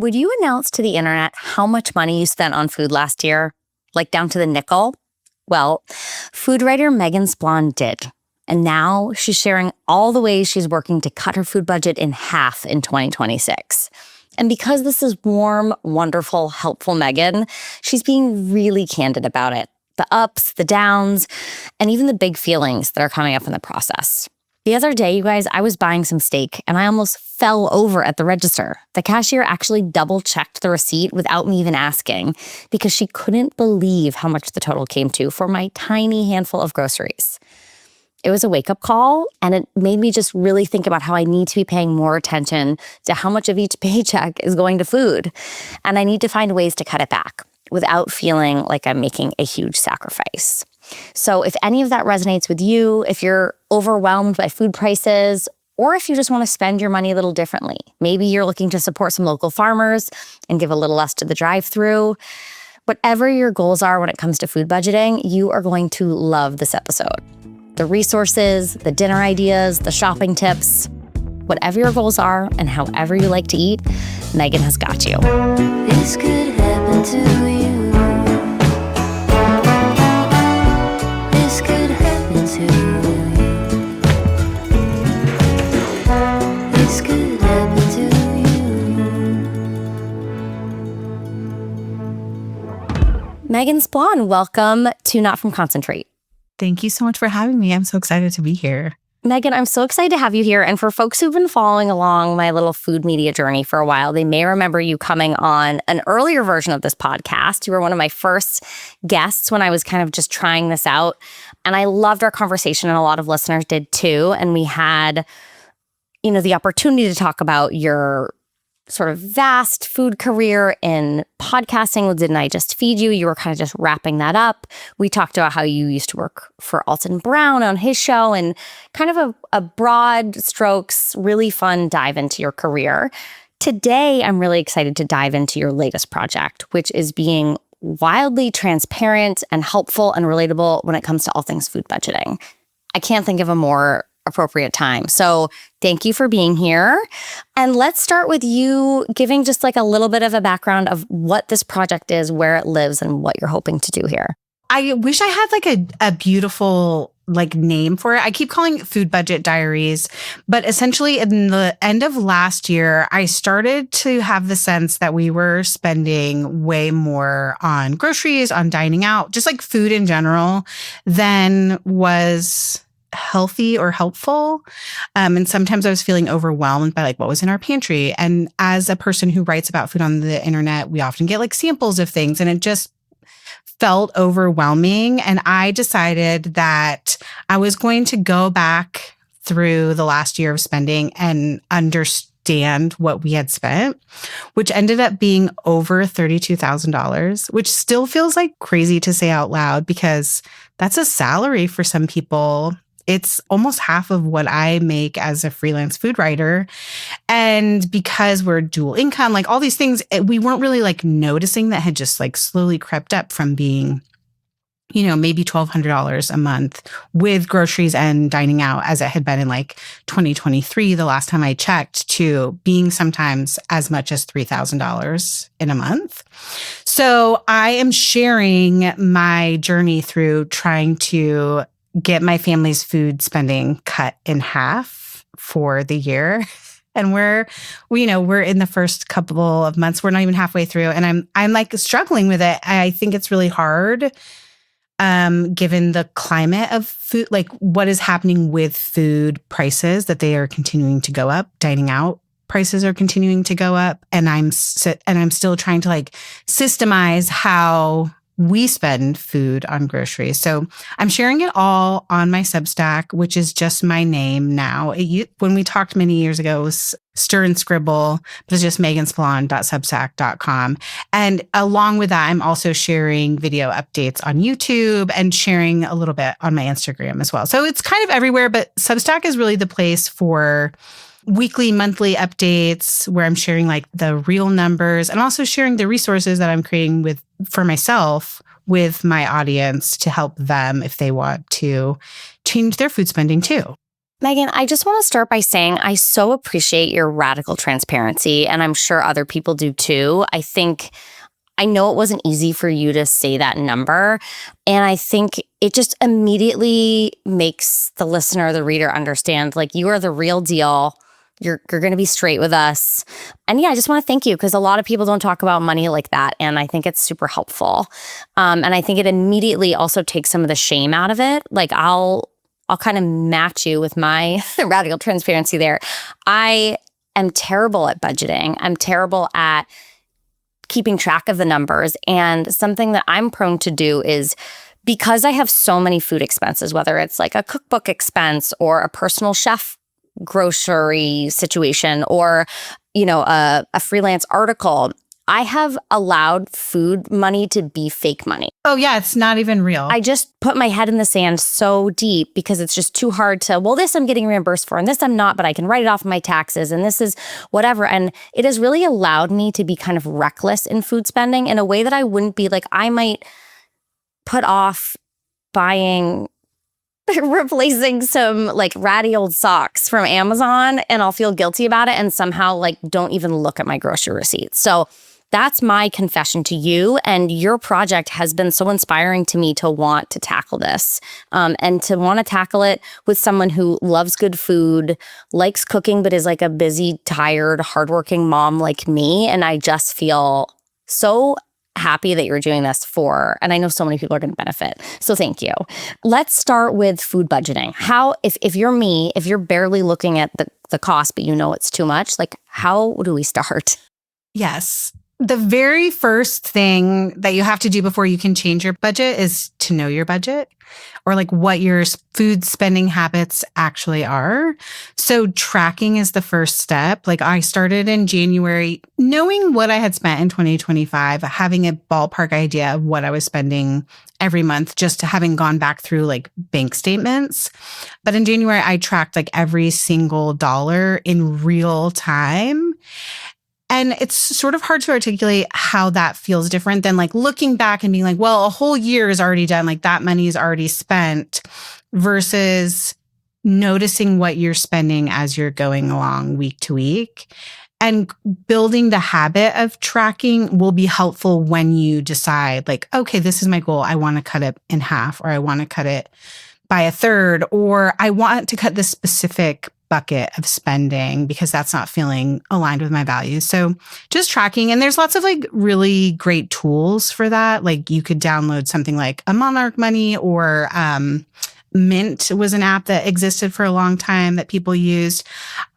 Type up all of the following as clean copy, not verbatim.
Would you announce to the internet how much money you spent on food last year? Like down to the nickel? Well, food writer Meghan did. And now she's sharing all the ways she's working to cut her food budget in half in 2026. And because this is warm, wonderful, helpful Meghan, she's being really candid about it. The ups, the downs, and even the big feelings that are coming up in the process. The other day, you guys, I was buying some steak and I almost fell over at the register. The cashier actually double-checked the receipt without me even asking because she couldn't believe how much the total came to for my tiny handful of groceries. It was a wake-up call, and it made me just really think about how I need to be paying more attention to how much of each paycheck is going to food. And I need to find ways to cut it back without feeling like I'm making a huge sacrifice. So if any of that resonates with you, if you're overwhelmed by food prices, or if you just want to spend your money a little differently, maybe you're looking to support some local farmers and give a little less to the drive-thru, whatever your goals are when it comes to food budgeting, you are going to love this episode. The resources, the dinner ideas, the shopping tips, whatever your goals are and however you like to eat, Meghan has got you. This could happen to you. This could happen to you. This could happen to you. Meghan Splon, welcome to Not From Concentrate. Thank you so much for having me. I'm so excited to be here. Meghan, I'm so excited to have you here. And for folks who've been following along my little food media journey for a while, they may remember you coming on an earlier version of this podcast. You were one of my first guests when I was kind of just trying this out. And I loved our conversation, and a lot of listeners did too. And we had, the opportunity to talk about your sort of vast food career in podcasting with Didn't I Just Feed You? You were kind of just wrapping that up. We talked about how you used to work for Alton Brown on his show, and kind of a broad strokes, really fun dive into your career. Today, I'm really excited to dive into your latest project, which is being wildly transparent and helpful and relatable when it comes to all things food budgeting. I can't think of a more appropriate time. So thank you for being here. And let's start with you giving just like a little bit of a background of what this project is, where it lives, and what you're hoping to do here. I wish I had like a beautiful name for it. I keep calling it Food Budget Diaries, but essentially in the end of last year, I started to have the sense that we were spending way more on groceries, on dining out, just like food in general, than was healthy or helpful. And sometimes I was feeling overwhelmed by what was in our pantry. And as a person who writes about food on the internet, we often get samples of things, and it just felt overwhelming. And I decided that I was going to go back through the last year of spending and understand what we had spent, which ended up being over $32,000, which still feels like crazy to say out loud because that's a salary for some people. It's almost half of what I make as a freelance food writer. And because we're dual income, all these things, we weren't really noticing that had just slowly crept up from being, maybe $1,200 a month with groceries and dining out as it had been in 2023, the last time I checked, to being sometimes as much as $3,000 in a month. So I am sharing my journey through trying to get my family's food spending cut in half for the year. And we're in the first couple of months. We're not even halfway through. And I'm struggling with it. I think it's really hard, given the climate of food, what is happening with food prices, that they are continuing to go up. Dining out prices are continuing to go up. And I'm still trying to systemize how we spend food on groceries. So I'm sharing it all on my Substack, which is just my name now. When we talked many years ago, it was Stir and Scribble, but it's just meghansplon.substack.com. And along with that, I'm also sharing video updates on YouTube and sharing a little bit on my Instagram as well. So it's kind of everywhere, but Substack is really the place for weekly, monthly updates where I'm sharing the real numbers and also sharing the resources that I'm creating for myself with my audience to help them if they want to change their food spending too. Meghan, I just want to start by saying I so appreciate your radical transparency, and I'm sure other people do too. I know it wasn't easy for you to say that number, and I think it just immediately makes the listener, the reader understand, like, you are the real deal. You're going to be straight with us. And yeah, I just want to thank you, because a lot of people don't talk about money like that, and I think it's super helpful. And I think it immediately also takes some of the shame out of it. Like, I'll kind of match you with my radical transparency there. I am terrible at budgeting. I'm terrible at keeping track of the numbers. And something that I'm prone to do is, because I have so many food expenses, whether it's like a cookbook expense or a personal chef grocery situation, or, a freelance article, I have allowed food money to be fake money. Oh, yeah. It's not even real. I just put my head in the sand so deep, because it's just too hard to, well, this I'm getting reimbursed for and this I'm not, but I can write it off of my taxes and this is whatever. And it has really allowed me to be kind of reckless in food spending in a way that I wouldn't be. Like, I might put off buying replacing some like ratty old socks from Amazon, and I'll feel guilty about it and somehow like don't even look at my grocery receipts. So that's my confession to you. And your project has been so inspiring to me to want to tackle this, and to want to tackle it with someone who loves good food, likes cooking, but is like a busy, tired, hardworking mom like me. And I just feel so happy that you're doing this for, and I know so many people are going to benefit. So thank you. Let's start with food budgeting. How, if you're me, if you're barely looking at the cost, but you know it's too much, like, how do we start? Yes. The very first thing that you have to do before you can change your budget is to know your budget, or like what your food spending habits actually are. So tracking is the first step. Like, I started in January knowing what I had spent in 2025, having a ballpark idea of what I was spending every month, just having gone back through like bank statements. But in January, I tracked like every single dollar in real time. And it's sort of hard to articulate how that feels different than like looking back and being like, well, a whole year is already done. Like, that money is already spent, versus noticing what you're spending as you're going along week to week. And building the habit of tracking will be helpful when you decide like, okay, this is my goal. I want to cut it in half, or I want to cut it by a third, or I want to cut this specific bucket of spending because that's not feeling aligned with my values. So just tracking. And there's lots of like really great tools for that. Like, you could download something like a Monarch Money, or Mint was an app that existed for a long time that people used.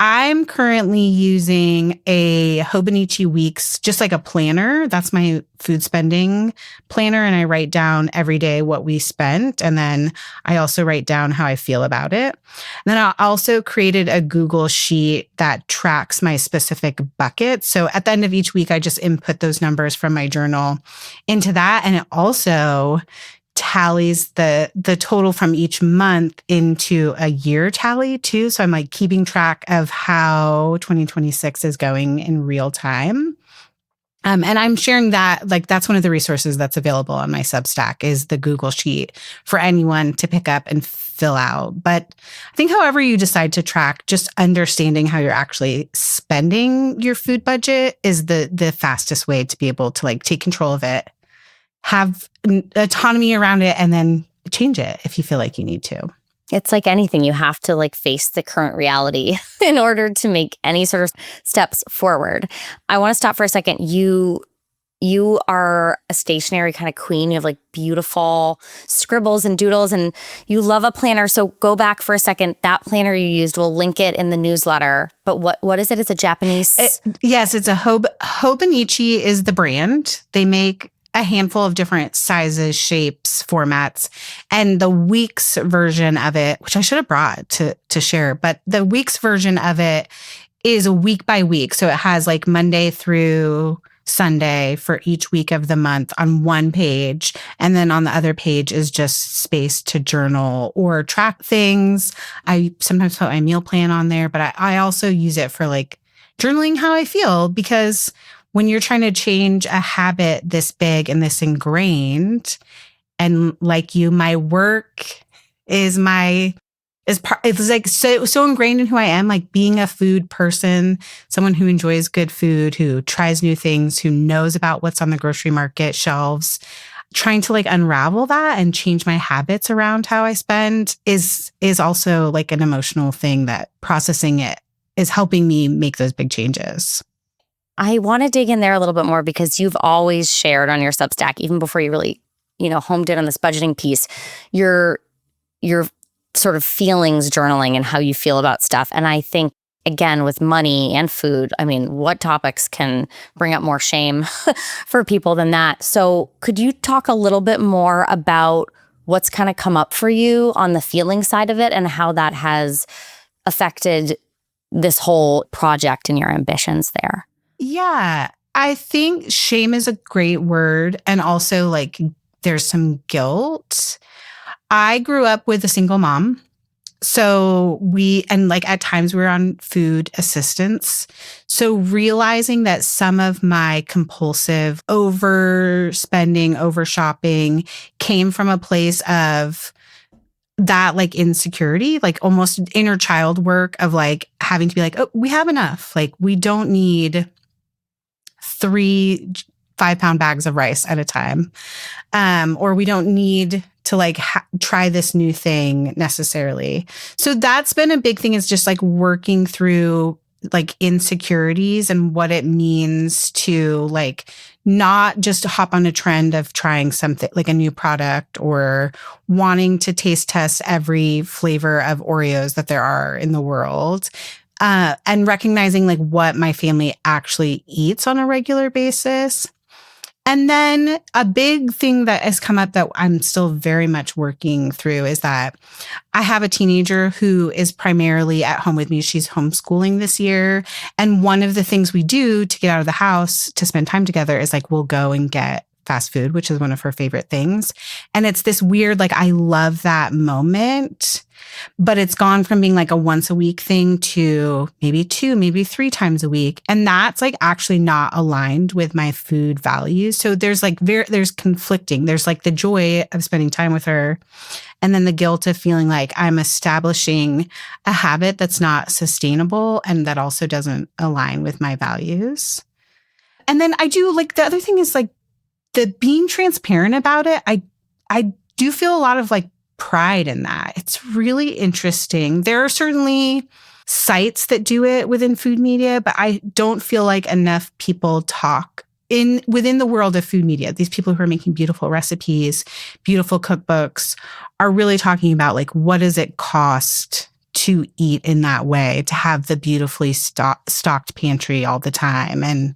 I'm currently using a Hobonichi Weeks, just like a planner. That's my food spending planner. And I write down every day what we spent. And then I also write down how I feel about it. And then I also created a Google Sheet that tracks my specific bucket. So at the end of each week, I just input those numbers from my journal into that. And it also tallies the total from each month into a year tally too. So I'm like keeping track of how 2026 is going in real time. And I'm sharing that, like, that's one of the resources that's available on my Substack, is the Google Sheet for anyone to pick up and fill out. But I think however you decide to track, just understanding how you're actually spending your food budget is the fastest way to be able to like take control of it, have autonomy around it, and then change it if you feel like you need to. It's like anything, you have to like face the current reality in order to make any sort of steps forward. I want to stop for a second. You are a stationery kind of queen. You have like beautiful scribbles and doodles, and you love a planner. So go back for a second. That planner you used, we'll link it in the newsletter. But what is it? It's a Japanese. Yes, it's a Hobonichi is the brand. They make a handful of different sizes, shapes, formats. And the weeks version of it, which I should have brought to share, but the weeks version of it is a week by week. So it has like Monday through Sunday for each week of the month on one page. And then on the other page is just space to journal or track things. I sometimes put my meal plan on there, but I also use it for like journaling how I feel, because when you're trying to change a habit this big and this ingrained, and like you, my work is my it's like so ingrained in who I am, like being a food person, someone who enjoys good food, who tries new things, who knows about what's on the grocery market shelves. Trying to like unravel that and change my habits around how I spend is also like an emotional thing that processing it is helping me make those big changes. I want to dig in there a little bit more because you've always shared on your Substack, even before you really, homed in on this budgeting piece, your sort of feelings journaling and how you feel about stuff. And I think, again, with money and food, I mean, what topics can bring up more shame for people than that? So could you talk a little bit more about what's kind of come up for you on the feeling side of it and how that has affected this whole project and your ambitions there? Yeah, I think shame is a great word. And also like there's some guilt. I grew up with a single mom. So at times we were on food assistance. So realizing that some of my compulsive overspending, overshopping came from a place of that like insecurity, like almost inner child work of like having to be like, oh, we have enough. Like we don't need 3 5-pound bags of rice at a time. Or we don't need to like try this new thing necessarily. So that's been a big thing, is just like working through like insecurities and what it means to like not just hop on a trend of trying something like a new product or wanting to taste test every flavor of Oreos that there are in the world. And recognizing like what my family actually eats on a regular basis. And then a big thing that has come up that I'm still very much working through is that I have a teenager who is primarily at home with me. She's homeschooling this year. And one of the things we do to get out of the house to spend time together is like we'll go and get fast food, which is one of her favorite things. And it's this weird, like, I love that moment, but it's gone from being like a once a week thing to maybe 2, maybe 3 times a week. And that's like actually not aligned with my food values. So there's like, there's conflicting. There's like the joy of spending time with her, and then the guilt of feeling like I'm establishing a habit that's not sustainable and that also doesn't align with my values. And then I do like, the other thing is like the being transparent about it. I do feel a lot of like pride in that. It's really interesting. There are certainly sites that do it within food media, but I don't feel like enough people talk within the world of food media. These people who are making beautiful recipes, beautiful cookbooks are really talking about like, what does it cost to eat in that way, to have the beautifully stocked pantry all the time and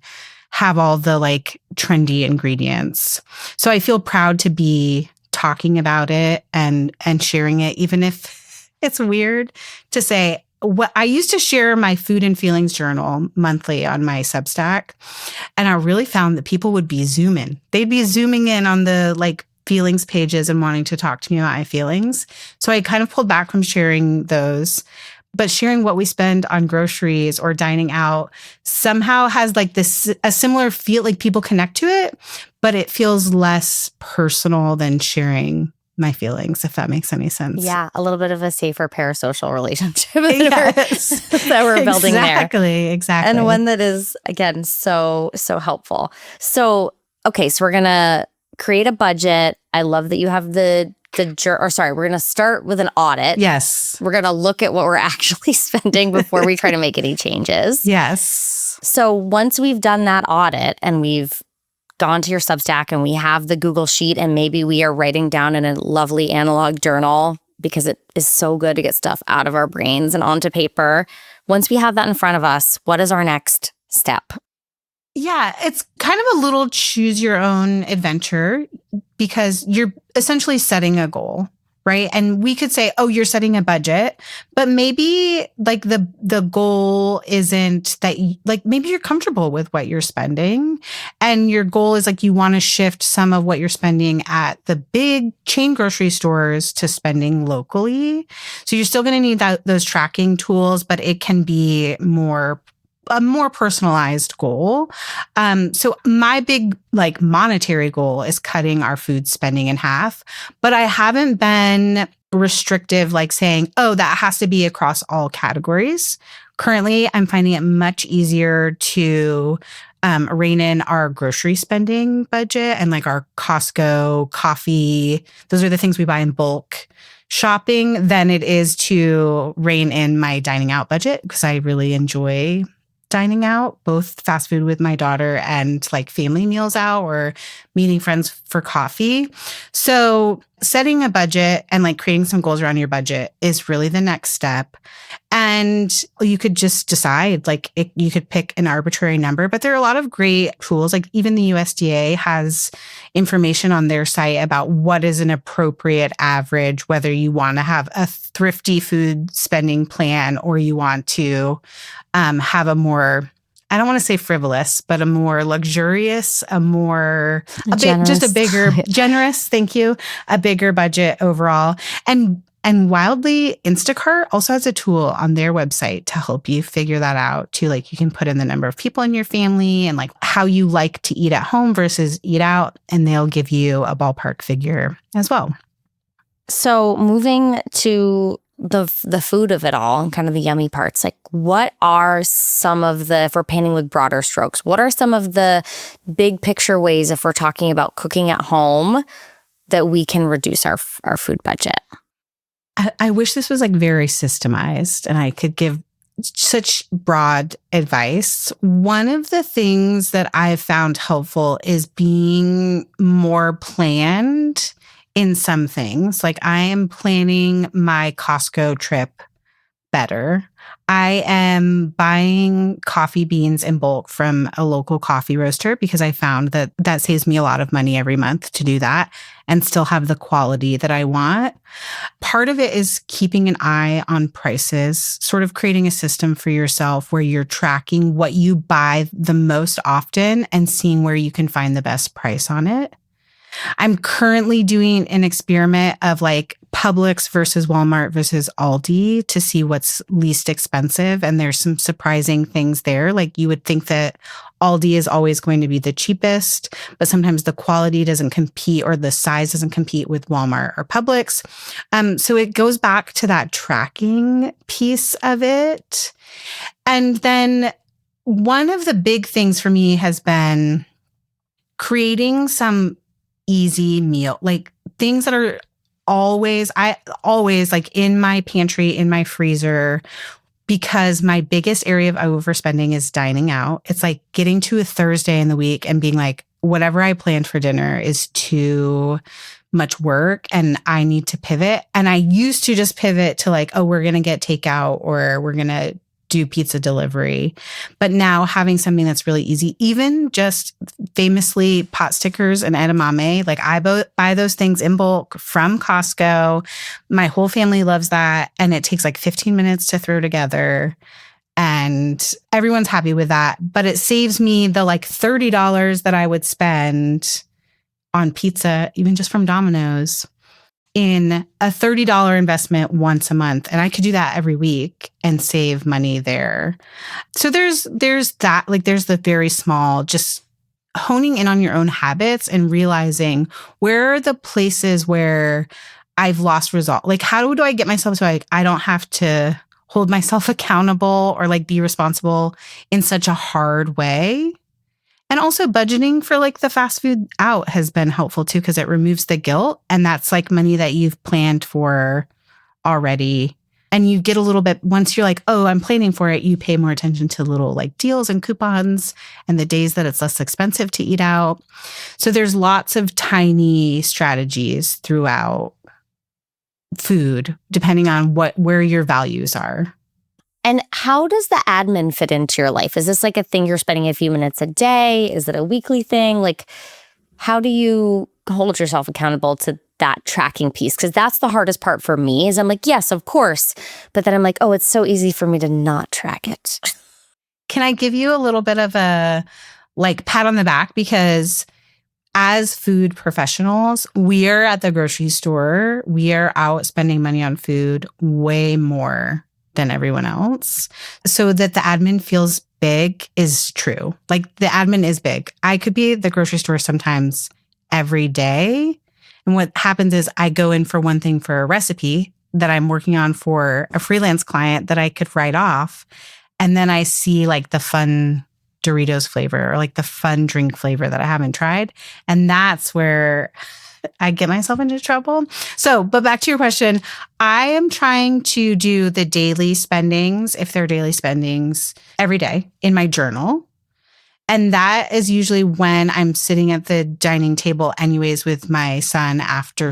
have all the like trendy ingredients. So I feel proud to be talking about it and sharing it, even if it's weird to say. What I used to share my food and feelings journal monthly on my Substack, and I really found that people would be zooming. They'd be zooming in on the like feelings pages and wanting to talk to me about my feelings. So I kind of pulled back from sharing those. But sharing what we spend on groceries or dining out somehow has like a similar feel, like people connect to it, but it feels less personal than sharing my feelings, if that makes any sense. Yeah, a little bit of a safer parasocial relationship Yes. that we're building there. Exactly. And one that is, again, so helpful. So, okay, so we're going to create a budget. I love that you have we're going to start with an audit. Yes. We're going to look at what we're actually spending before we try to make any changes. Yes. So once we've done that audit and we've gone to your Substack and we have the Google Sheet and maybe we are writing down in a lovely analog journal because it is so good to get stuff out of our brains and onto paper. Once we have that in front of us, what is our next step? Yeah, it's kind of a little choose your own adventure because you're essentially setting a goal, right? And we could say, oh, you're setting a budget, but maybe like the goal isn't that, like maybe you're comfortable with what you're spending and your goal is like you want to shift some of what you're spending at the big chain grocery stores to spending locally. So you're still going to need those tracking tools, but it can be a more personalized goal. So my big like monetary goal is cutting our food spending in half, but I haven't been restrictive, like saying, oh, that has to be across all categories. Currently, I'm finding it much easier to rein in our grocery spending budget and like our Costco, coffee. Those are the things we buy in bulk shopping than it is to rein in my dining out budget because I really enjoy dining out, both fast food with my daughter and like family meals out or meeting friends for coffee. So setting a budget and like creating some goals around your budget is really the next step. And you could just decide, like you could pick an arbitrary number, but there are a lot of great tools. Like even the USDA has information on their site about what is an appropriate average, whether you want to have a thrifty food spending plan or you want to have a more, I don't want to say frivolous, but a more luxurious, just a bigger, generous, thank you, a bigger budget overall. And wildly, Instacart also has a tool on their website to help you figure that out too. Like you can put in the number of people in your family and like how you like to eat at home versus eat out, and they'll give you a ballpark figure as well. So moving to the food of it all and kind of the yummy parts, like what are some of the, if we're painting with broader strokes, what are some of the big picture ways, if we're talking about cooking at home, that we can reduce our food budget? I wish this was like very systemized and I could give such broad advice. One of the things that I've found helpful is being more planned in some things. Like I am planning my Costco trip better. I am buying coffee beans in bulk from a local coffee roaster because I found that that saves me a lot of money every month to do that and still have the quality that I want. Part of it is keeping an eye on prices, sort of creating a system for yourself where you're tracking what you buy the most often and seeing where you can find the best price on it. I'm currently doing an experiment of like Publix versus Walmart versus Aldi to see what's least expensive. And there's some surprising things there. Like you would think that Aldi is always going to be the cheapest, but sometimes the quality doesn't compete or the size doesn't compete with Walmart or Publix. So it goes back to that tracking piece of it. And then one of the big things for me has been creating some easy meal, like things that are always like in my pantry, in my freezer, because my biggest area of overspending is dining out. It's like getting to a Thursday in the week and being like, whatever I planned for dinner is too much work and I need to pivot. And I used to just pivot to like, oh, we're going to get takeout or we're going to do pizza delivery. But now having something that's really easy, even just famously pot stickers and edamame, like I buy those things in bulk from Costco. My whole family loves that. And it takes like 15 minutes to throw together. And everyone's happy with that. But it saves me the like $30 that I would spend on pizza, even just from Domino's, in a $30 investment once a month. And I could do that every week and save money there. So there's that, like there's the very small, just honing in on your own habits and realizing where are the places where I've lost result. Like how do I get myself so I don't have to hold myself accountable or like be responsible in such a hard way. And also budgeting for like the fast food out has been helpful too, because it removes the guilt. And that's like money that you've planned for already. And you get a little bit, once you're like, oh, I'm planning for it, you pay more attention to little like deals and coupons and the days that it's less expensive to eat out. So there's lots of tiny strategies throughout food, depending on where your values are. And how does the admin fit into your life? Is this like a thing you're spending a few minutes a day? Is it a weekly thing? Like, how do you hold yourself accountable to that tracking piece? Because that's the hardest part for me is I'm like, yes, of course. But then I'm like, oh, it's so easy for me to not track it. Can I give you a little bit of a like pat on the back? Because as food professionals, we are at the grocery store. We are out spending money on food way more than everyone else. So that the admin feels big is true. Like the admin is big. I could be at the grocery store sometimes every day. And And what happens is I go in for one thing for a recipe that I'm working on for a freelance client that I could write off. And then I see like the fun Doritos flavor or like the fun drink flavor that I haven't tried. And that's where I get myself into trouble. So, but back to your question, I am trying to do the daily spendings, if they're daily spendings, every day in my journal. And that is usually when I'm sitting at the dining table anyways with my son after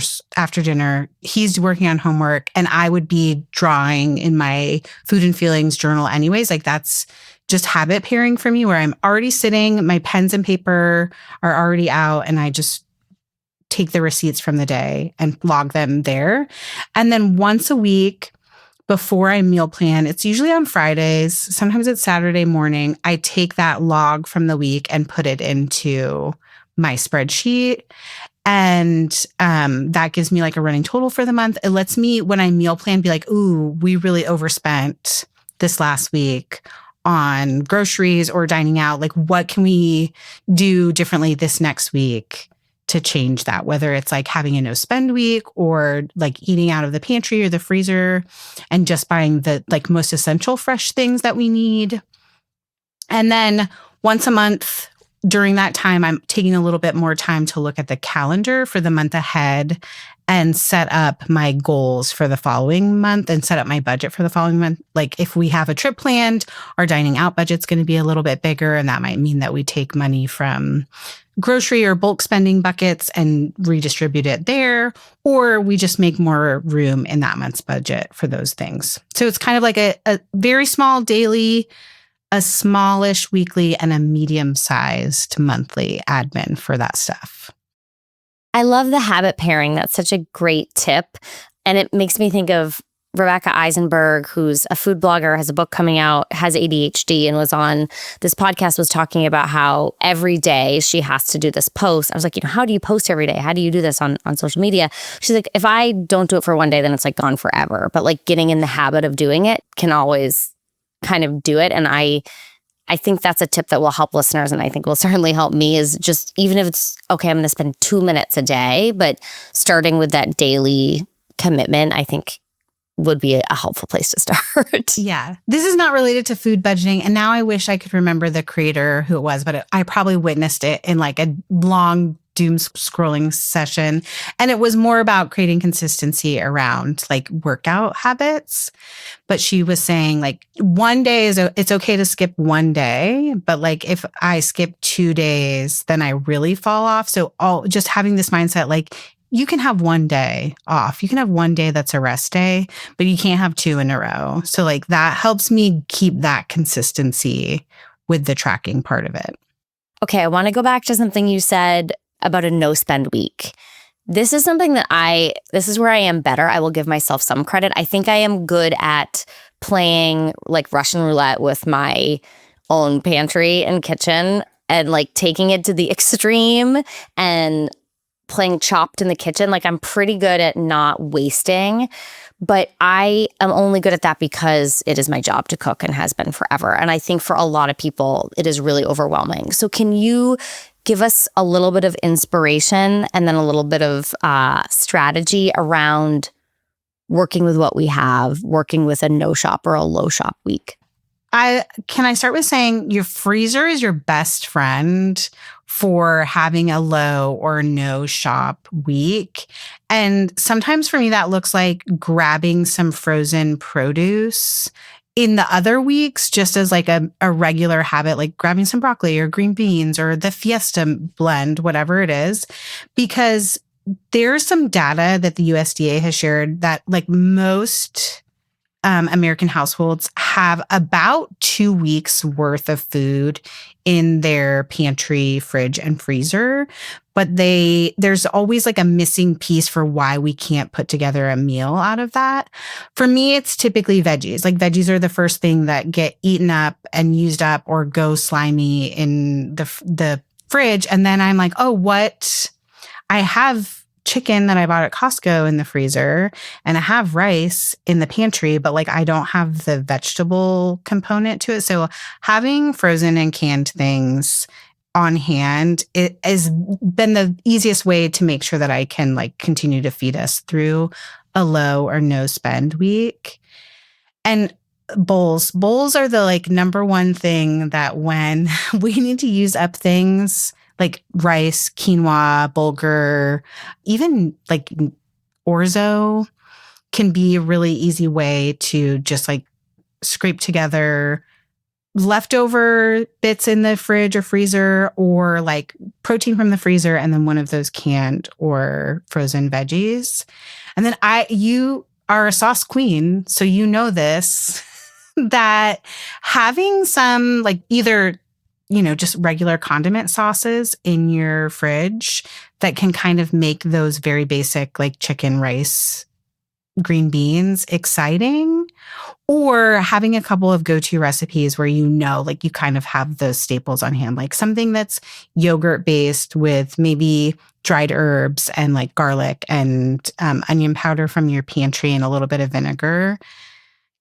dinner. He's working on homework and I would be drawing in my food and feelings journal anyways. Like that's just habit pairing for me where I'm already sitting, my pens and paper are already out and I just take the receipts from the day and log them there. And then once a week before I meal plan, it's usually on Fridays, sometimes it's Saturday morning, I take that log from the week and put it into my spreadsheet. And that gives me like a running total for the month. It lets me, when I meal plan, be like, ooh, we really overspent this last week on groceries or dining out. Like, what can we do differently this next week to change that, whether it's like having a no spend week or like eating out of the pantry or the freezer and just buying the like most essential fresh things that we need. And then once a month during that time, I'm taking a little bit more time to look at the calendar for the month ahead and set up my goals for the following month and set up my budget for the following month. Like if we have a trip planned, our dining out budget's going to be a little bit bigger. And that might mean that we take money from grocery or bulk spending buckets and redistribute it there, or we just make more room in that month's budget for those things. So it's kind of like a very small daily, a smallish weekly, and a medium-sized monthly admin for that stuff. I love the habit pairing. That's such a great tip. And it makes me think of Rebecca Eisenberg, who's a food blogger, has a book coming out, has ADHD, and was on this podcast, was talking about how every day she has to do this post. I was like, how do you post every day? How do you do this on social media? She's like, if I don't do it for one day, then it's like gone forever. But like getting in the habit of doing it can always kind of do it. And I think that's a tip that will help listeners, and I think will certainly help me, is just even if it's, okay, I'm going to spend 2 minutes a day, but starting with that daily commitment, I think would be a helpful place to start. Yeah. This is not related to food budgeting. And now I wish I could remember the creator who it was, but I probably witnessed it in like a long doom scrolling session. And it was more about creating consistency around like workout habits. But she was saying like one day it's okay to skip one day. But like if I skip 2 days, then I really fall off. So just having this mindset, like, you can have one day off. You can have one day that's a rest day, but you can't have 2 in a row. So like that helps me keep that consistency with the tracking part of it. Okay, I want to go back to something you said about a no spend week. This is something that this is where I am better. I will give myself some credit. I think I am good at playing like Russian roulette with my own pantry and kitchen and like taking it to the extreme and playing Chopped in the kitchen. Like I'm pretty good at not wasting, but I am only good at that because it is my job to cook and has been forever. And I think for a lot of people, it is really overwhelming. So can you give us a little bit of inspiration and then a little bit of strategy around working with what we have, working with a no shop or a low shop week? Can I start with saying your freezer is your best friend for having a low or no shop week. And sometimes for me, that looks like grabbing some frozen produce in the other weeks, just as like a regular habit, like grabbing some broccoli or green beans or the Fiesta blend, whatever it is, because there's some data that the USDA has shared that like most American households have about 2 weeks worth of food in their pantry, fridge, and freezer. But there's always like a missing piece for why we can't put together a meal out of that. For me, it's typically veggies. Like veggies are the first thing that get eaten up and used up or go slimy in the fridge. And then I'm like, oh, what? I have chicken that I bought at Costco in the freezer and I have rice in the pantry, but like I don't have the vegetable component to it. So having frozen and canned things on hand, it has been the easiest way to make sure that I can like continue to feed us through a low or no spend week. And bowls are the like number one thing that when we need to use up things like rice, quinoa, bulgur, even like orzo can be a really easy way to just like scrape together leftover bits in the fridge or freezer, or like protein from the freezer and then one of those canned or frozen veggies. And then you are a sauce queen, so you know this, that having some like either, just regular condiment sauces in your fridge that can kind of make those very basic like chicken, rice, green beans exciting, or having a couple of go-to recipes where like you kind of have those staples on hand, like something that's yogurt based with maybe dried herbs and like garlic and onion powder from your pantry and a little bit of vinegar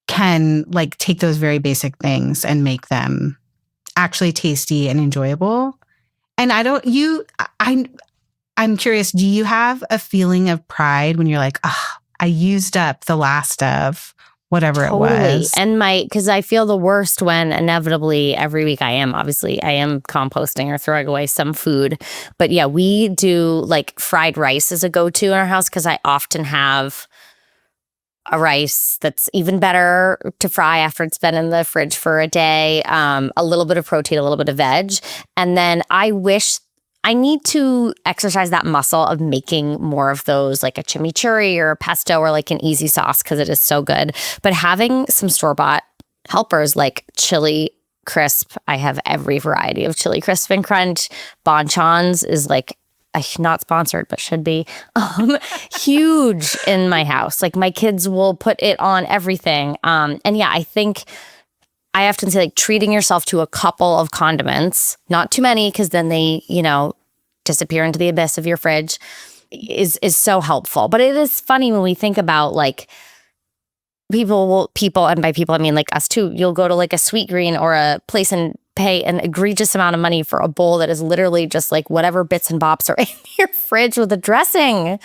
can like take those very basic things and make them actually tasty and enjoyable. And I'm curious, do you have a feeling of pride when you're like, I used up the last of whatever it was? And because I feel the worst when inevitably every week I am composting or throwing away some food. But yeah, we do like fried rice as a go-to in our house because I often have a rice that's even better to fry after it's been in the fridge for a day, a little bit of protein, a little bit of veg. And then I need to exercise that muscle of making more of those, like a chimichurri or a pesto or like an easy sauce because it is so good. But having some store-bought helpers like chili crisp, I have every variety of chili crisp and crunch. Bonchons is like, not sponsored, but should be, huge in my house. Like my kids will put it on everything. And yeah, I think I often say like treating yourself to a couple of condiments, not too many, because then they, disappear into the abyss of your fridge is so helpful. But it is funny when we think about like people, and by people, I mean like us too, you'll go to like a Sweet Green or a place and pay an egregious amount of money for a bowl that is literally just like whatever bits and bops are in your fridge with a dressing.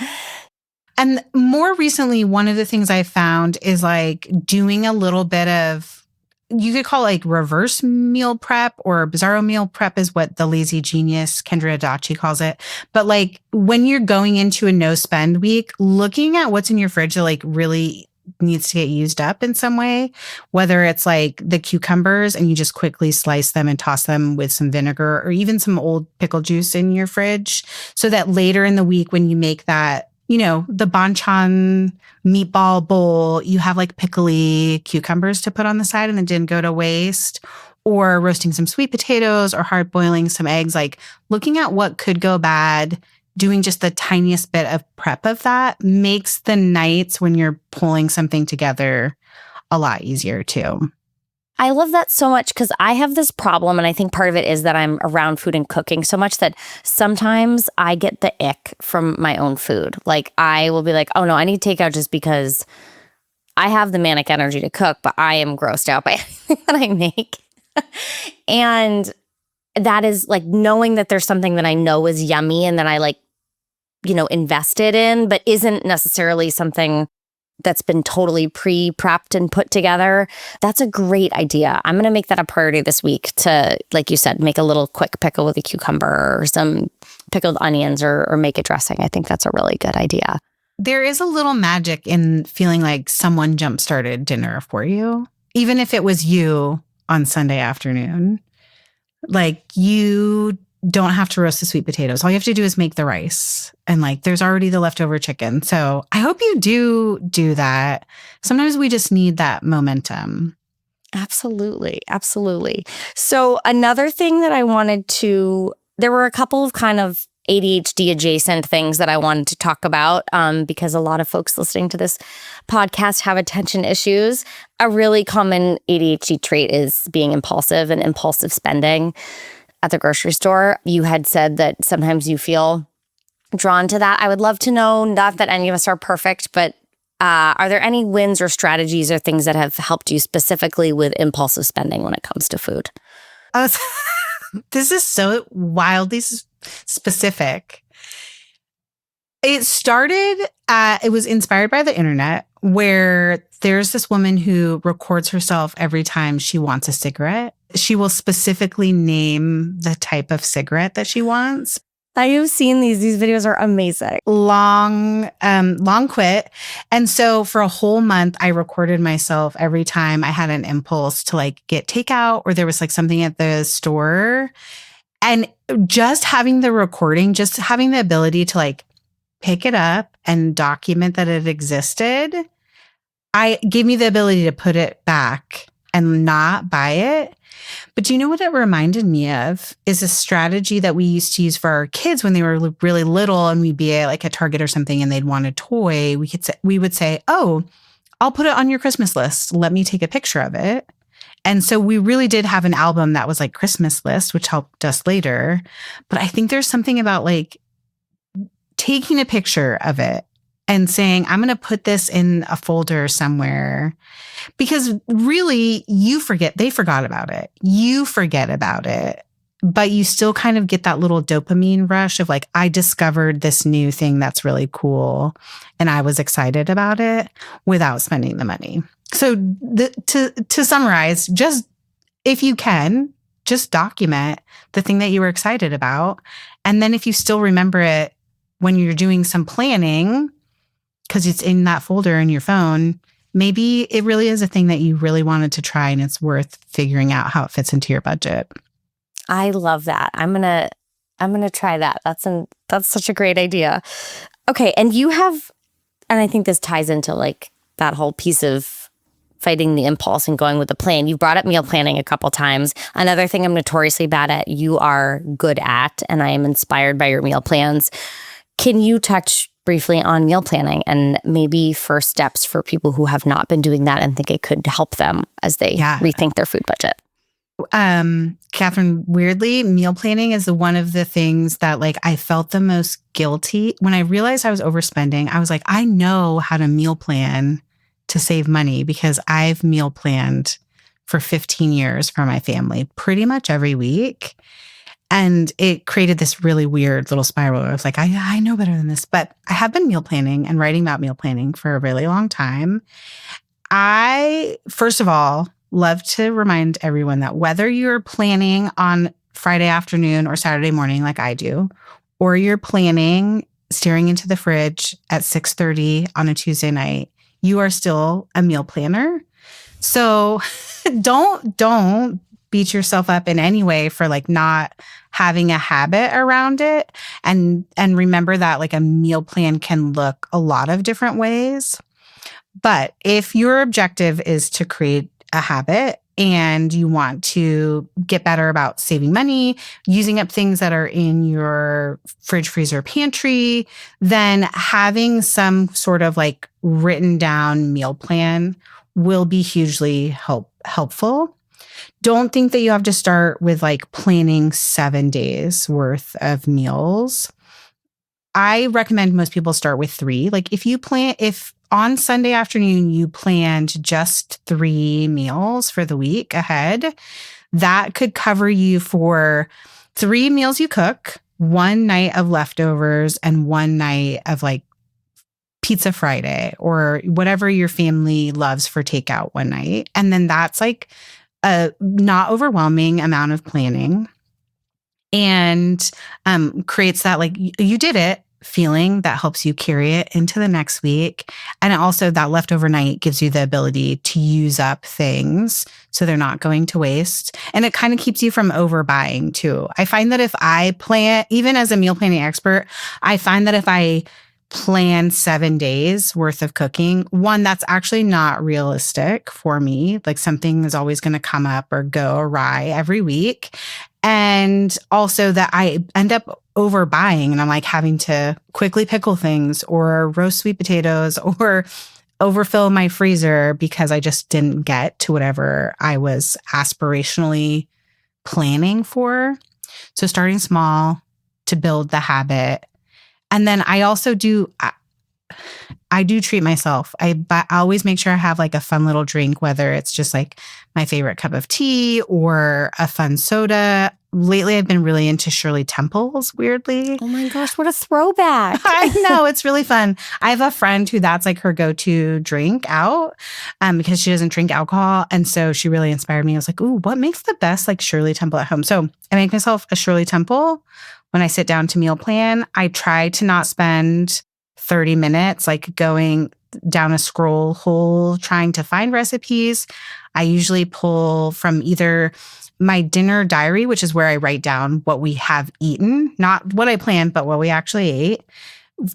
And more recently, one of the things I found is like doing a little bit of, you could call it like reverse meal prep, or bizarro meal prep is what the lazy genius Kendra Adachi calls it. But like when you're going into a no spend week, looking at what's in your fridge that like really needs to get used up in some way, whether it's like the cucumbers and you just quickly slice them and toss them with some vinegar, or even some old pickle juice in your fridge, so that later in the week when you make that, the banchan meatball bowl, you have like pickly cucumbers to put on the side and it didn't go to waste. Or roasting some sweet potatoes or hard boiling some eggs, like looking at what could go bad, doing just the tiniest bit of prep of that makes the nights when you're pulling something together a lot easier too. I love that so much because I have this problem, and I think part of it is that I'm around food and cooking so much that sometimes I get the ick from my own food. Like I will be like, oh no, I need takeout just because I have the manic energy to cook, but I am grossed out by anything that I make. And that is like knowing that there's something that I know is yummy and that I like, invested in, but isn't necessarily something that's been totally pre-prepped and put together. That's a great idea. I'm going to make that a priority this week to, like you said, make a little quick pickle with a cucumber or some pickled onions or make a dressing. I think that's a really good idea. There is a little magic in feeling like someone jump-started dinner for you, even if it was you on Sunday afternoon. Like you don't have to roast the sweet potatoes. All you have to do is make the rice, and like there's already the leftover chicken. So I hope you do that. Sometimes we just need that momentum. Absolutely. Absolutely. So another thing that there were a couple of kind of ADHD adjacent things that I wanted to talk about because a lot of folks listening to this podcast have attention issues. A really common ADHD trait is being impulsive and impulsive spending at the grocery store. You had said that sometimes you feel drawn to that. I would love to know, not that any of us are perfect, but are there any wins or strategies or things that have helped you specifically with impulsive spending when it comes to food? This is so wildly specific. It started, it was inspired by the internet, where there's this woman who records herself every time she wants a cigarette. She will specifically name the type of cigarette that she wants. I have seen these. These videos are amazing. Long quit. And so for a whole month, I recorded myself every time I had an impulse to like get takeout or there was like something at the store. And just having the recording, just having the ability to like pick it up and document that it existed, gave me the ability to put it back and not buy it. But do you know what it reminded me of is a strategy that we used to use for our kids when they were really little and we'd be at like a Target or something and they'd want a toy. We would say, oh, I'll put it on your Christmas list. Let me take a picture of it. And so we really did have an album that was like Christmas list, which helped us later. But I think there's something about like taking a picture of it and saying, I'm going to put this in a folder somewhere, because really they forgot about it. You forget about it, but you still kind of get that little dopamine rush of like, I discovered this new thing that's really cool and I was excited about it without spending the money. So to summarize, just if you can, just document the thing that you were excited about. And then if you still remember it when you're doing some planning, because it's in that folder in your phone, maybe it really is a thing that you really wanted to try and it's worth figuring out how it fits into your budget. I love that. I'm gonna try that. That's such a great idea. Okay, and you have, and I think this ties into like that whole piece of fighting the impulse and going with the plan. You've brought up meal planning a couple times. Another thing I'm notoriously bad at, you are good at, and I am inspired by your meal plans. Can you touch briefly on meal planning and maybe first steps for people who have not been doing that and think it could help them as they rethink their food budget? Catherine, weirdly, meal planning is one of the things that like I felt the most guilty when I realized I was overspending. I was like, I know how to meal plan to save money because I've meal planned for 15 years for my family pretty much every week. And it created this really weird little spiral. I was like, I know better than this, but I have been meal planning and writing about meal planning for a really long time. I, first of all, love to remind everyone that whether you're planning on Friday afternoon or Saturday morning like I do, or you're planning staring into the fridge at 6:30 on a Tuesday night, you are still a meal planner. So don't beat yourself up in any way for like not having a habit around it. And remember that like a meal plan can look a lot of different ways. But if your objective is to create a habit and you want to get better about saving money, using up things that are in your fridge, freezer, pantry, then having some sort of like written down meal plan will be hugely helpful. Don't think that you have to start with like planning 7 days worth of meals. I recommend most people start with 3. Like if on Sunday afternoon you planned just 3 meals for the week ahead, that could cover you for 3 meals you cook, 1 night of leftovers, and 1 night of like Pizza Friday or whatever your family loves for takeout one night. And then that's like a not overwhelming amount of planning and creates that like you did it feeling that helps you carry it into the next week. And also that leftover night gives you the ability to use up things so they're not going to waste. And it kind of keeps you from overbuying too. I find that if I plan, even as a meal planning expert, I find that if I plan 7 days worth of cooking, one, that's actually not realistic for me. Like something is always going to come up or go awry every week. And also that I end up overbuying and I'm like having to quickly pickle things or roast sweet potatoes or overfill my freezer because I just didn't get to whatever I was aspirationally planning for. So starting small to build the habit. And then I also I do treat myself. I always make sure I have like a fun little drink, whether it's just like my favorite cup of tea or a fun soda. lately I've been really into Shirley Temples, weirdly. Oh my gosh, what a throwback. I know, it's really fun. I have a friend who that's like her go-to drink out because she doesn't drink alcohol. And so she really inspired me. I was like, ooh, what makes the best like Shirley Temple at home? So I make myself a Shirley Temple when I sit down to meal plan. I try to not spend 30 minutes like going down a scroll hole trying to find recipes. I usually pull from either my dinner diary, which is where I write down what we have eaten, not what I planned, but what we actually ate,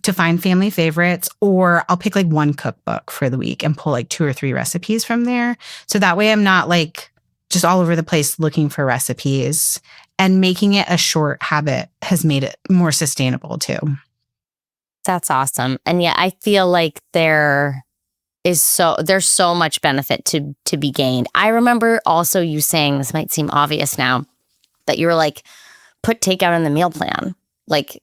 to find family favorites, or I'll pick like one cookbook for the week and pull like 2 or 3 recipes from there. So that way I'm not like just all over the place looking for recipes, and making it a short habit has made it more sustainable too. That's awesome. And yeah, I feel like there's so much benefit to be gained. I remember also you saying, this might seem obvious now, that you were like, put takeout in the meal plan, like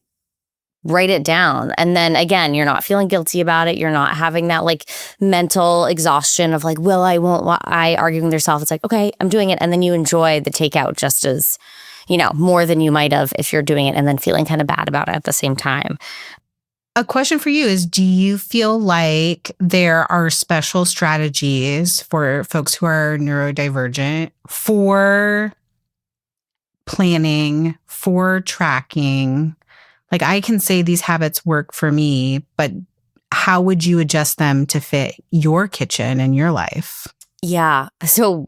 write it down. And then again, you're not feeling guilty about it. You're not having that like mental exhaustion of like, will I, won't I, arguing with yourself. It's like, okay, I'm doing it. And then you enjoy the takeout just as, more than you might have if you're doing it and then feeling kind of bad about it at the same time. A question for you is, do you feel like there are special strategies for folks who are neurodivergent for planning, for tracking? Like, I can say these habits work for me, but how would you adjust them to fit your kitchen and your life? Yeah. So,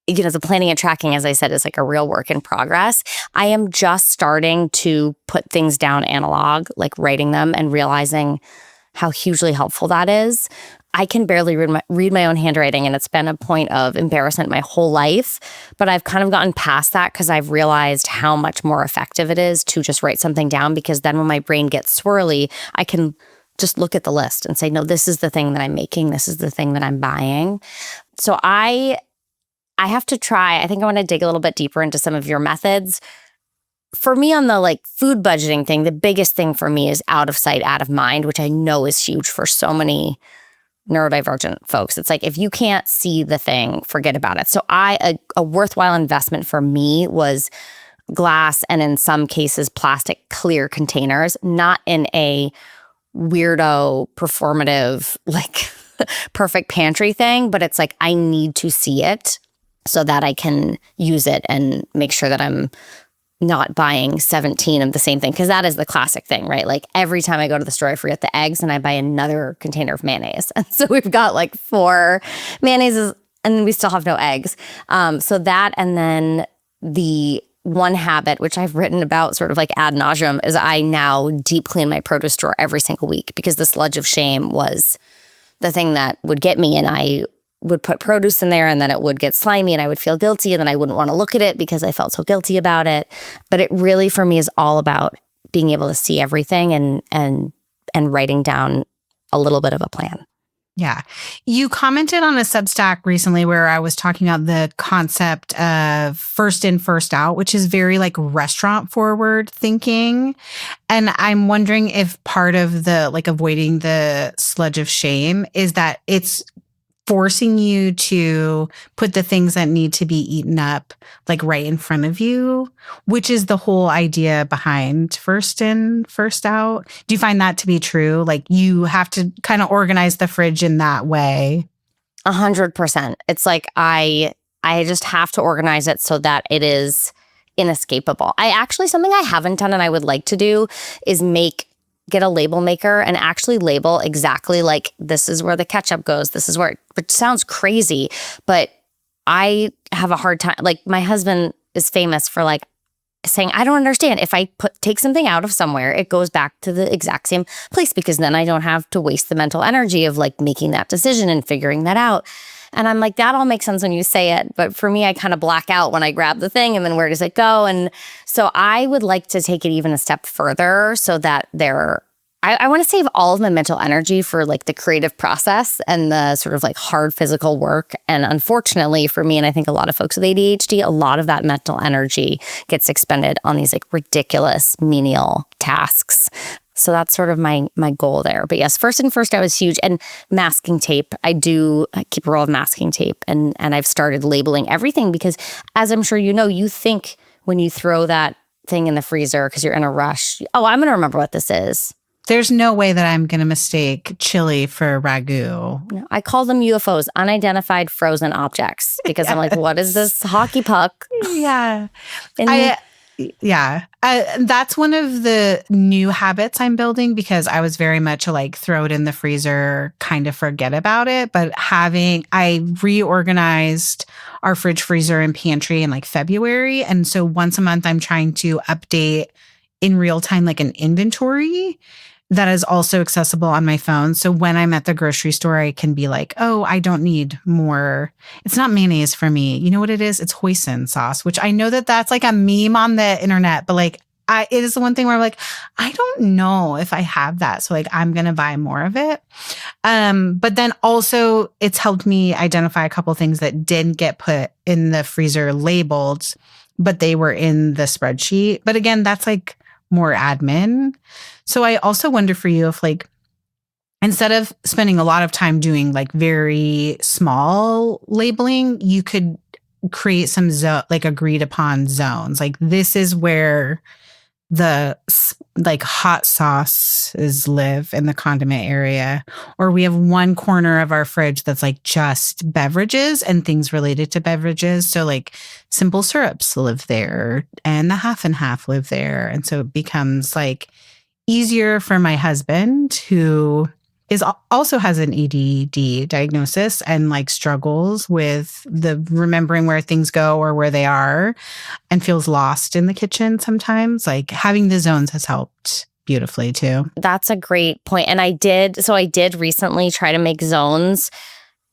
the planning and tracking, as I said, is like a real work in progress. I am just starting to put things down analog, like writing them and realizing how hugely helpful that is. I can barely read my own handwriting, and it's been a point of embarrassment my whole life. But I've kind of gotten past that because I've realized how much more effective it is to just write something down, because then when my brain gets swirly, I can just look at the list and say, no, this is the thing that I'm making. This is the thing that I'm buying. So I have to try. I think I want to dig a little bit deeper into some of your methods. For me, on the like food budgeting thing, the biggest thing for me is out of sight, out of mind, which I know is huge for so many neurodivergent folks. It's like, if you can't see the thing, forget about it. So a worthwhile investment for me was glass, and in some cases plastic clear containers, not in a weirdo performative like perfect pantry thing, but it's like I need to see it so that I can use it and make sure that I'm not buying 17 of the same thing. Because that is the classic thing, right? Like every time I go to the store, I forget the eggs and I buy another container of mayonnaise. And so we've got like 4 mayonnaises and we still have no eggs. So that, and then the one habit, which I've written about sort of like ad nauseum, is I now deep clean my produce drawer every single week, because the sludge of shame was the thing that would get me, and I would put produce in there and then it would get slimy and I would feel guilty and then I wouldn't want to look at it because I felt so guilty about it. But it really, for me, is all about being able to see everything and writing down a little bit of a plan. Yeah. You commented on a Substack recently where I was talking about the concept of first in, first out, which is very like restaurant forward thinking. And I'm wondering if part of the like avoiding the sludge of shame is that it's forcing you to put the things that need to be eaten up like right in front of you, which is the whole idea behind first in, first out. Do you find that to be true? Like you have to kind of organize the fridge in that way? 100%. It's like I just have to organize it so that it is inescapable. Something I haven't done and I would like to do is get a label maker and actually label exactly like, this is where the ketchup goes. This is where, which sounds crazy, but I have a hard time. Like my husband is famous for like saying, I don't understand. If I take something out of somewhere, it goes back to the exact same place, because then I don't have to waste the mental energy of like making that decision and figuring that out. And I'm like, that all makes sense when you say it. But for me, I kind of black out when I grab the thing and then where does it go? And so I would like to take it even a step further so that I want to save all of my mental energy for like the creative process and the sort of like hard physical work. And unfortunately for me, and I think a lot of folks with ADHD, a lot of that mental energy gets expended on these like ridiculous menial tasks. So that's sort of my goal there. But yes, first in, first out is huge. And masking tape. I keep a roll of masking tape and I've started labeling everything, because as I'm sure you know, you think when you throw that thing in the freezer because you're in a rush. Oh, I'm going to remember what this is. There's no way that I'm going to mistake chili for ragu. No, I call them UFOs, unidentified frozen objects, because I'm like, what is this hockey puck? Yeah. And That's one of the new habits I'm building, because I was very much like throw it in the freezer, kind of forget about it. But I reorganized our fridge, freezer, and pantry in like February. And so once a month, I'm trying to update in real time, like an inventory that is also accessible on my phone. So when I'm at the grocery store, I can be like, oh, I don't need more. It's not mayonnaise for me. You know what it is? It's hoisin sauce, which I know that that's like a meme on the internet, but like it is the one thing where I'm like, I don't know if I have that. So like, I'm going to buy more of it. But then also it's helped me identify a couple of things that didn't get put in the freezer labeled, but they were in the spreadsheet. But again, that's like more admin. So I also wonder for you if like, instead of spending a lot of time doing like very small labeling, you could create some like agreed upon zones. Like this is where the like hot sauces live in the condiment area, or we have one corner of our fridge that's like just beverages and things related to beverages. So like simple syrups live there and the half and half live there. And so it becomes like easier for my husband, who also has an ADD diagnosis and like struggles with the remembering where things go or where they are, and feels lost in the kitchen sometimes. Like having the zones has helped beautifully too. that's a great point. And I did recently try to make zones,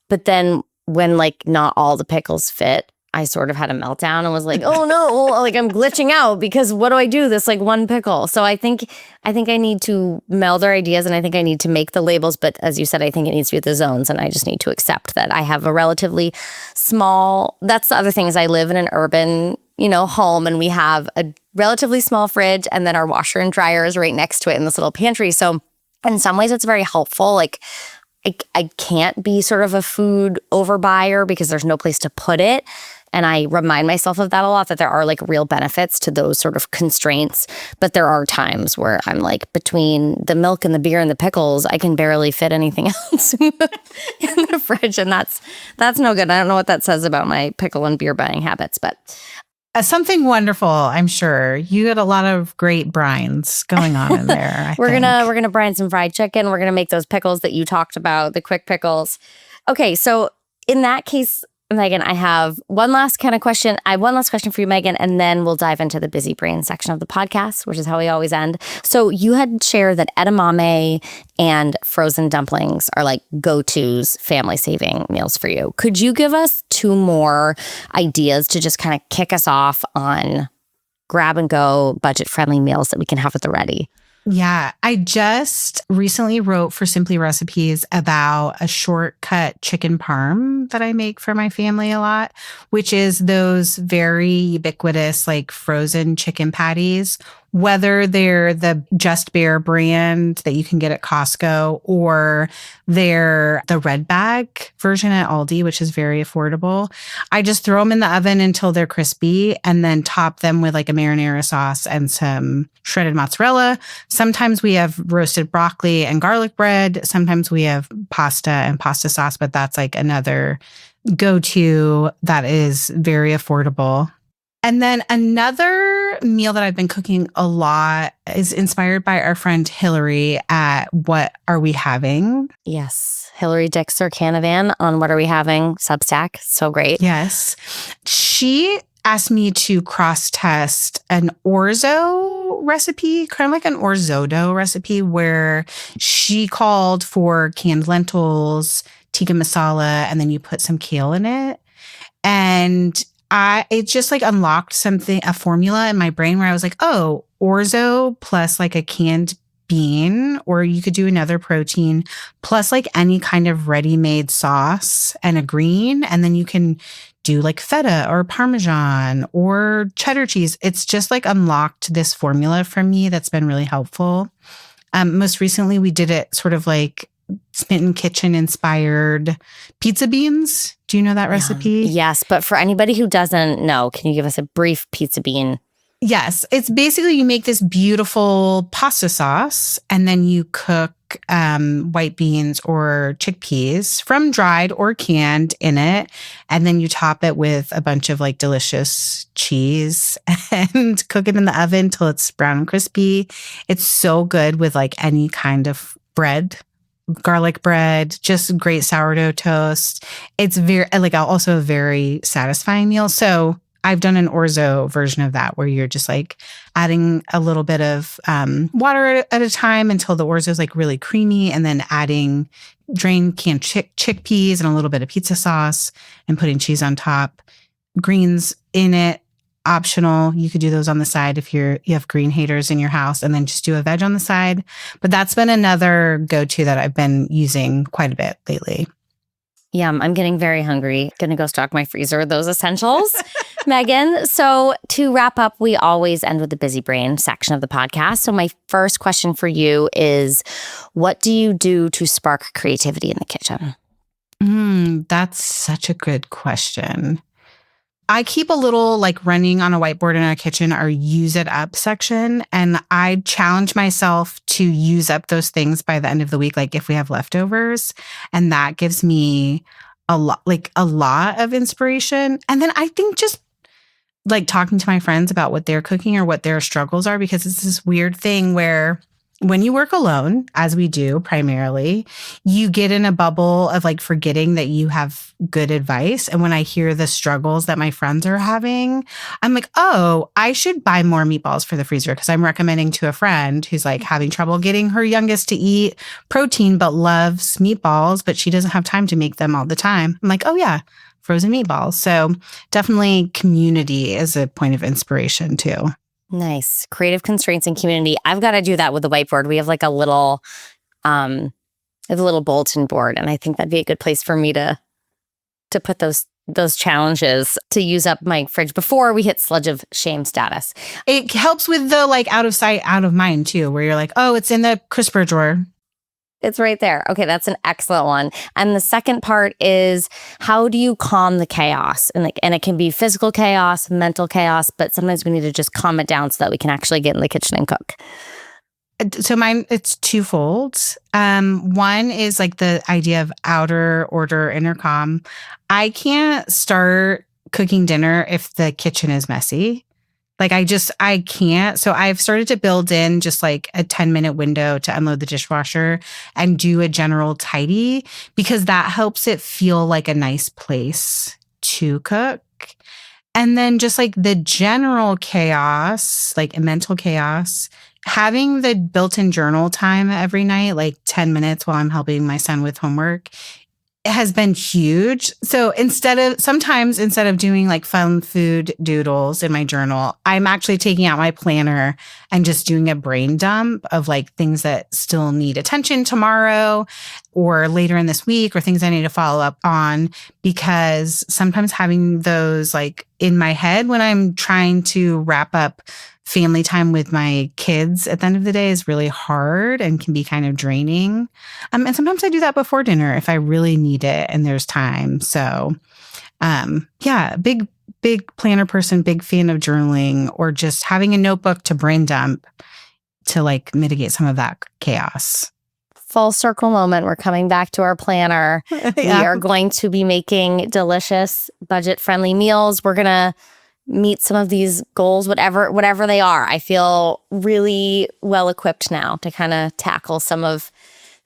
but then when like not all the pickles fit, I sort of had a meltdown and was like, oh no, like I'm glitching out because what do I do? This like one pickle. So I think I need to meld our ideas, and I think I need to make the labels. But as you said, I think it needs to be with the zones, and I just need to accept that I have a relatively small, that's the other thing, is I live in an urban, home, and we have a relatively small fridge, and then our washer and dryer is right next to it in this little pantry. So in some ways it's very helpful. Like I can't be sort of a food overbuyer because there's no place to put it. And I remind myself of that a lot, that there are like real benefits to those sort of constraints. But there are times where I'm like, between the milk and the beer and the pickles, I can barely fit anything else in the fridge. And that's no good. I don't know what that says about my pickle and beer buying habits, but Something wonderful, I'm sure. You got a lot of great brines going on in there. we're gonna brine some fried chicken. We're gonna make those pickles that you talked about, the quick pickles. Okay, so in that case, Meghan, I have one last kind of question. I have one last question for you, Meghan, and then we'll dive into the busy brain section of the podcast, which is how we always end. So you had shared that edamame and frozen dumplings are like go-tos, family-saving meals for you. Could you give us 2 more ideas to just kind of kick us off on grab-and-go, budget-friendly meals that we can have at the ready? Yeah, I just recently wrote for Simply Recipes about a shortcut chicken parm that I make for my family a lot, which is those very ubiquitous like frozen chicken patties, whether they're the Just Bare brand that you can get at Costco, or they're the red bag version at Aldi, which is very affordable. I just throw them in the oven until they're crispy and then top them with like a marinara sauce and some shredded mozzarella. Sometimes we have roasted broccoli and garlic bread. Sometimes we have pasta and pasta sauce, but that's like another go-to that is very affordable. And then another meal that I've been cooking a lot is inspired by our friend Hillary at What Are We Having? Yes, Hillary Dixer Canavan on What Are We Having? Substack. So great. Yes. She asked me to cross-test an orzo recipe, kind of like an orzotto recipe, where she called for canned lentils, tikka masala, and then you put some kale in it. And it just like unlocked a formula in my brain where I was like, oh, orzo plus like a canned bean, or you could do another protein plus like any kind of ready-made sauce and a green. And then you can do like feta or Parmesan or cheddar cheese. It's just like unlocked this formula for me that's been really helpful. Most recently, we did it sort of like Smitten Kitchen inspired pizza beans. Do you know that recipe? Yes, but for anybody who doesn't know, can you give us a brief pizza bean? Yes. It's basically you make this beautiful pasta sauce and then you cook white beans or chickpeas from dried or canned in it. And then you top it with a bunch of like delicious cheese and cook it in the oven till it's brown and crispy. It's so good with like any kind of bread. Garlic bread, just great sourdough toast. It's very like also a very satisfying meal. So I've done an orzo version of that where you're just like adding a little bit of water at a time until the orzo is like really creamy, and then adding drained canned chickpeas and a little bit of pizza sauce and putting cheese on top. Greens in it, optional. You could do those on the side if you have green haters in your house, and then just do a veg on the side. But that's been another go-to that I've been using quite a bit lately. Yum, I'm getting very hungry. Gonna go stock my freezer with those essentials. Meghan, so to wrap up, we always end with the busy brain section of the podcast. So my first question for you is, what do you do to spark creativity in the kitchen? That's such a good question. I keep a little like running on a whiteboard in our kitchen, our use it up section. And I challenge myself to use up those things by the end of the week, like if we have leftovers. And that gives me a lot of inspiration. And then I think just like talking to my friends about what they're cooking or what their struggles are, because it's this weird thing where when you work alone, as we do primarily, you get in a bubble of like forgetting that you have good advice. And when I hear the struggles that my friends are having, I'm like, oh, I should buy more meatballs for the freezer, because I'm recommending to a friend who's like having trouble getting her youngest to eat protein, but loves meatballs, but she doesn't have time to make them all the time. I'm like, oh yeah, frozen meatballs. So definitely community is a point of inspiration too. Nice. Creative constraints and community. I've got to do that with the whiteboard. We have like a little bulletin board, and I think that'd be a good place for me to put those challenges to use up my fridge before we hit sludge of shame status. It helps with the like out of sight, out of mind too, where you're like, oh, it's in the crisper drawer. It's right there. Okay, that's an excellent one. And the second part is, how do you calm the chaos? And it can be physical chaos, mental chaos, but sometimes we need to just calm it down so that we can actually get in the kitchen and cook. So mine, it's twofold. One is like the idea of outer order, inner calm. I can't start cooking dinner if the kitchen is messy. Like I can't. So I've started to build in just like a 10-minute window to unload the dishwasher and do a general tidy, because that helps it feel like a nice place to cook. And then just like the general chaos, like mental chaos, having the built-in journal time every night, like 10 minutes while I'm helping my son with homework, has been huge. So instead of doing like fun food doodles in my journal, I'm actually taking out my planner and just doing a brain dump of like things that still need attention tomorrow or later in this week, or things I need to follow up on, because sometimes having those like in my head when I'm trying to wrap up family time with my kids at the end of the day is really hard and can be kind of draining. And sometimes I do that before dinner if I really need it and there's time. So, big planner person, big fan of journaling, or just having a notebook to brain dump to like mitigate some of that chaos. Full circle moment. We're coming back to our planner. Yeah. We are going to be making delicious, budget-friendly meals. We're going to meet some of these goals, whatever they are. I feel really well equipped now to kind of tackle some of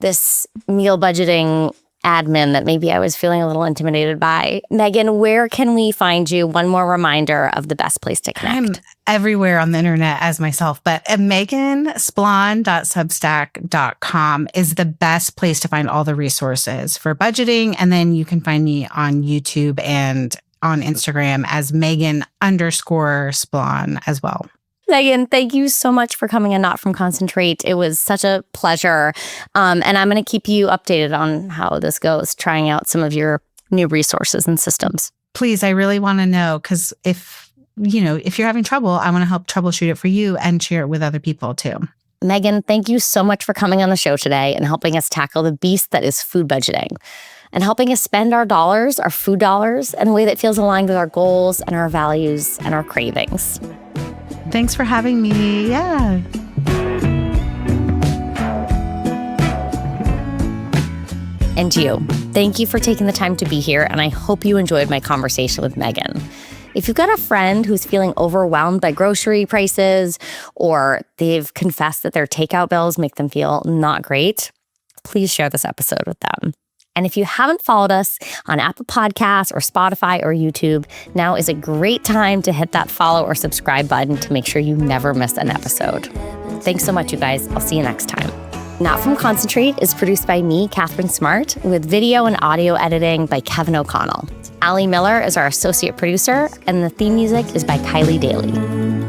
this meal budgeting admin that maybe I was feeling a little intimidated by. Meghan, where can we find you? One more reminder of the best place to connect. I'm everywhere on the internet as myself, but meghansplon.substack.com is the best place to find all the resources for budgeting. And then you can find me on YouTube and on Instagram as Meghan_Splon as well. Meghan, thank you so much for coming on Not From Concentrate. It was such a pleasure. And I'm going to keep you updated on how this goes, trying out some of your new resources and systems. Please, I really want to know, because if you're having trouble, I want to help troubleshoot it for you and share it with other people too. Meghan, thank you so much for coming on the show today and helping us tackle the beast that is food budgeting and helping us spend our dollars, our food dollars, in a way that feels aligned with our goals and our values and our cravings. Thanks for having me. Yeah. And you, thank you for taking the time to be here, and I hope you enjoyed my conversation with Meghan. If you've got a friend who's feeling overwhelmed by grocery prices, or they've confessed that their takeout bills make them feel not great, please share this episode with them. And if you haven't followed us on Apple Podcasts or Spotify or YouTube, now is a great time to hit that follow or subscribe button to make sure you never miss an episode. Thanks so much, you guys. I'll see you next time. Not From Concentrate is produced by me, Catherine Smart, with video and audio editing by Kevin O'Connell. Allie Miller is our associate producer, and the theme music is by Kylie Daly.